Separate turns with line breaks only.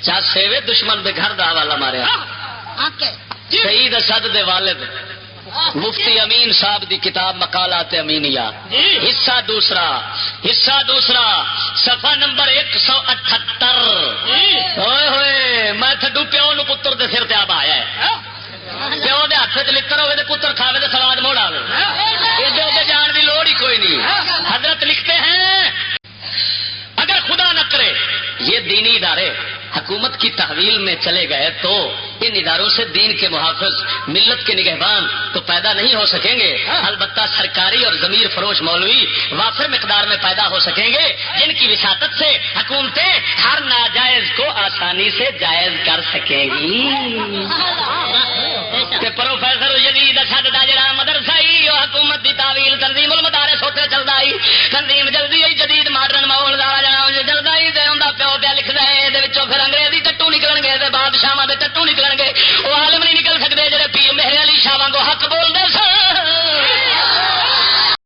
چاسے وے دشمن دے گھر دا حوالہ ماریا شہید اسد دے والد مفتی امین صاحب دی کتاب مقالات امینیہ حصہ دوسرا صفحہ نمبر 178 ہوئے میں تھڈو پیو نو پتر دے سر تے آب آیا ہے پیو دے ہاتھ چ لکڑ ہوئے پتر کھاوے تو سواد موڑ آئے ادھر جان کی لوڑ ہی کوئی نہیں. حضرت لکھتے ہیں اگر خدا نہ کرے یہ دینی ادارے حکومت کی تحویل میں چلے گئے تو ان اداروں سے دین کے محافظ ملت کے نگہبان تو پیدا نہیں ہو سکیں گے، البتہ سرکاری اور ضمیر فروش مولوی وافر مقدار میں پیدا ہو سکیں گے جن کی وساطت سے حکومتیں ہر ناجائز کو آسانی سے جائز کر سکیں گی. پروفیسر یزید اسد دا جڑا مدرسہ ہی حکومت دی تعویل تنظیم المدارس ہوتے چلتا ہی تنظیم جلدی ہی جدید ماڈرن ماحول دا جڑا جلدا ہی تے ہوندا پیو پیا لکھدا ہے